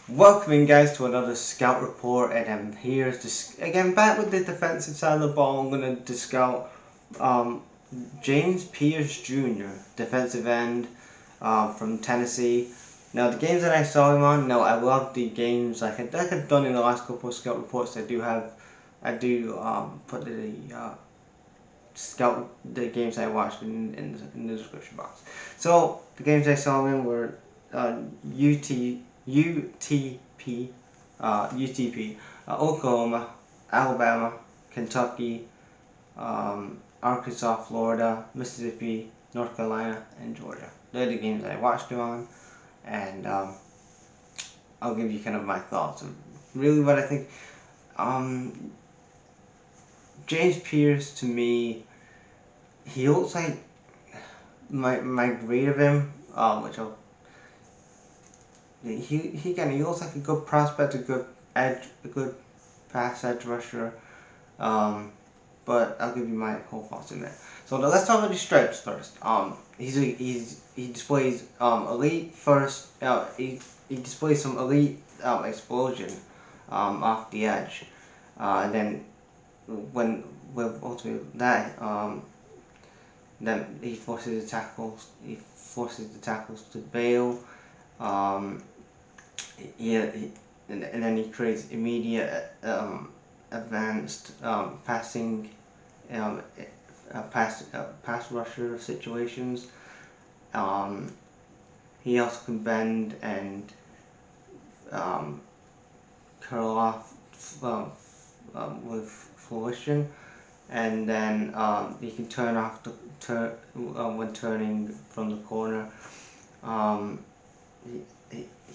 Welcoming guys to another scout report, and I'm here again back with the defensive side of the ball. I'm going to scout James Pearce Jr., defensive end from Tennessee. Now the games that I saw him on, no, I love the games like I've done in the last couple of scout reports. I do put the games I watched in the description box. So the games I saw him in were UTP, Oklahoma, Alabama, Kentucky, Arkansas, Florida, Mississippi, North Carolina, and Georgia. They're the games I watched him on, and I'll give you kind of my thoughts of really what I think. James Pearce, to me, he looks like my grade of him, which I'll he looks like a good prospect, a good pass edge rusher. But I'll give you my whole thoughts in there. So let's talk about the stripes first. He displays elite first. He displays some elite explosion off the edge, and then when with ultimately that then he forces the tackles to bail. Um, and then he creates immediate advanced passing pass rusher situations. He also can bend and curl off with fruition, and then he can when turning from the corner. Um,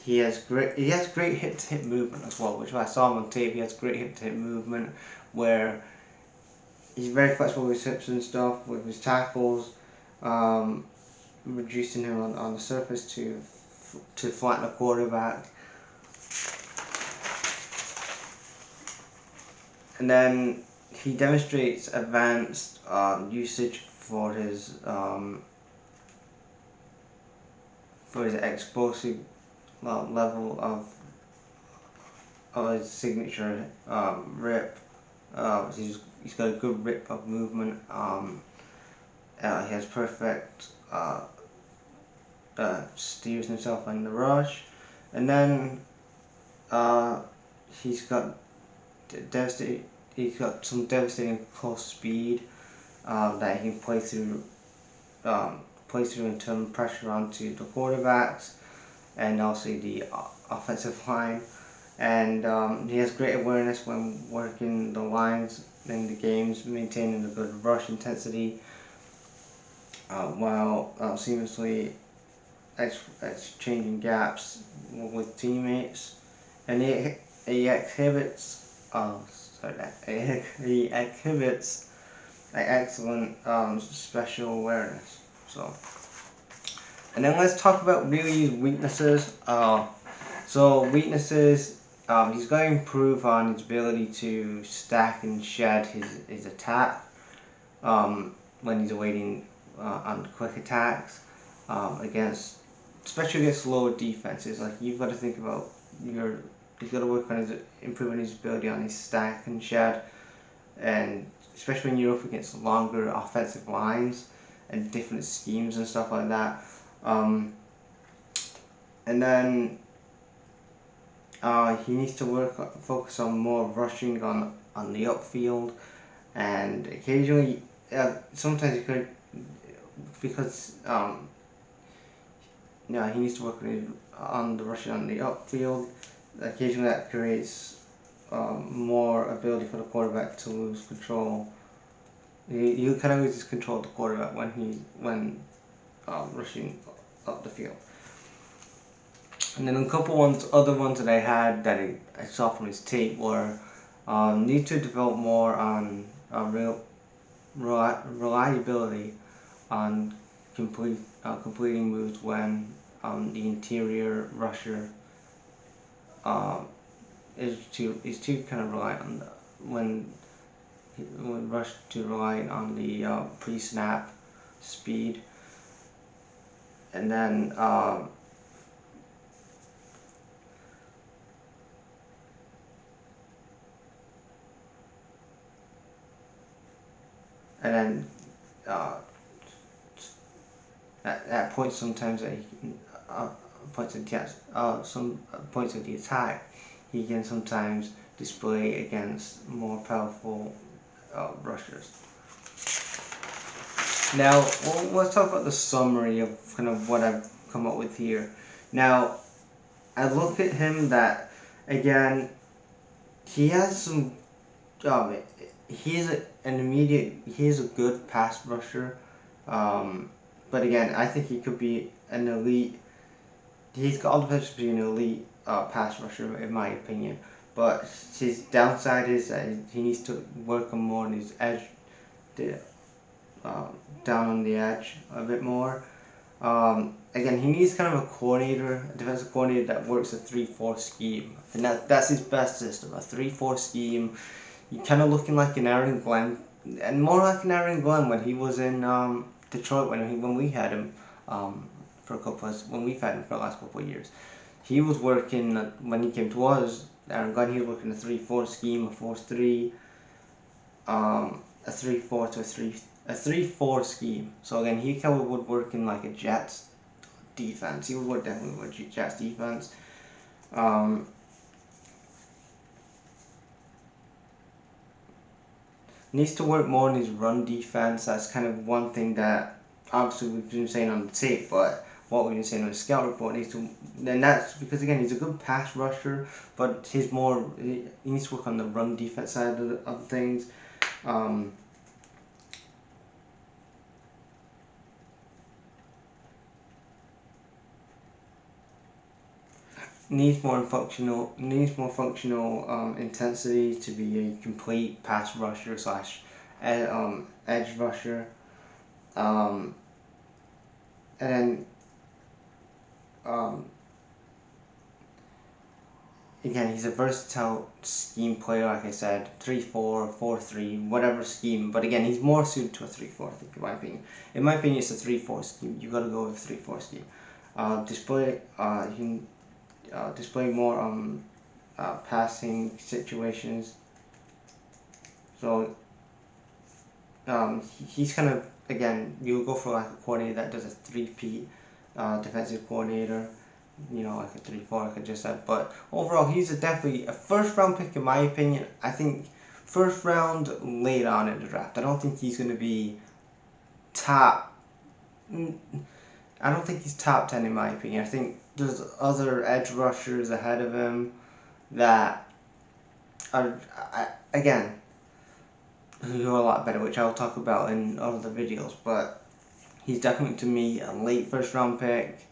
he has great hip to hip movement as well, which I saw him on tape. He has great hip to hip movement where he's very flexible with his hips and stuff with his tackles, reducing him on the surface to flatten the quarterback. And then he demonstrates advanced usage for his explosive level of his signature rip. He's got a good rip of movement. He has perfect steers himself in the rush, and then he's got some devastating close speed that he can play through and turn pressure onto the quarterbacks and also the offensive line. And he has great awareness when working the lines in the games, maintaining a good rush intensity while seamlessly exchanging gaps with teammates. And he exhibits he exhibits excellent special awareness. And then let's talk about really his weaknesses. Weaknesses, he's got to improve on his ability to stack and shed his attack when he's awaiting on quick attacks especially against lower defenses. Like you've got to think about he's got to work on improving his ability on his stack and shed, and especially when you're up against longer offensive lines and different schemes and stuff like that. And then he needs to focus on more rushing on the upfield, and occasionally, sometimes he could, because he needs to work on the rushing on the upfield. Occasionally, that creates more ability for the quarterback to lose control. He kind of loses control of the quarterback when rushing up the field. And then a couple other ones that I had that I saw from his tape were need to develop more on reliability on completing moves when the interior rusher is too kind of reliant on when rush to rely on the pre-snap speed. And then and then at points sometimes that he can, points of the some points of the attack, he can sometimes display against more powerful rushers. Now, let's talk about the summary of kind of what I've come up with here. Now, I look at him that, again, he has some, he's a good pass rusher, but again, I think he could be an elite, he's got all the potential to be an elite pass rusher in my opinion, but his downside is that he needs to work on more on his edge, down on the edge a bit more. Again, he needs kind of a coordinator, a defensive coordinator that works a 3-4 scheme. And that's his best system, a 3-4 scheme. You're kind of looking like an Aaron Glenn, and more like an Aaron Glenn when he was in Detroit, when we had him when we've had him for the last couple of years. He was working, when he came to us, Aaron Glenn, he was working a 3-4 scheme, a 4-3, a 3-4 to a 3-4 scheme. So again, he kind of would work in like a Jets defense. He would definitely work Jets defense. Needs to work more on his run defense. That's kind of one thing that obviously we've been saying on the tape, but what we've been saying on the scout report needs to, and that's because again he's a good pass rusher, but he needs to work on the run defense side of things. Needs more functional intensity to be a complete pass rusher slash edge rusher, and then again, he's a versatile scheme player, like I said, 3-4, 4-3, whatever scheme. But again, he's more suited to a 3-4, I think, in my opinion. In my opinion, it's a 3-4 scheme. You got to go with a 3-4 scheme. He can display more passing situations. So he's kind of, again, you go for like a coordinator that does a 3P defensive coordinator, you know, like a 3-4 like I just said. But overall, he's definitely a first round pick in my opinion. I think first round late on in the draft. I don't think he's going to be top, I don't think he's top 10 in my opinion. I think there's other edge rushers ahead of him that are, again, who are a lot better, which I'll talk about in other videos. But he's definitely, to me, a late first round pick.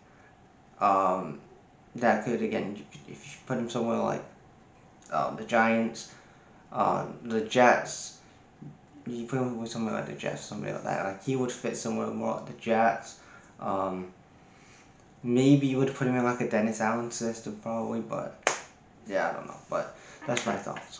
That could, again, if you put him somewhere like the Giants, the Jets, you put him with somewhere like the Jets, somebody like that. Like he would fit somewhere more like the Jets. Maybe you would put him in like a Dennis Allen system, probably, but yeah, I don't know. But that's my thoughts.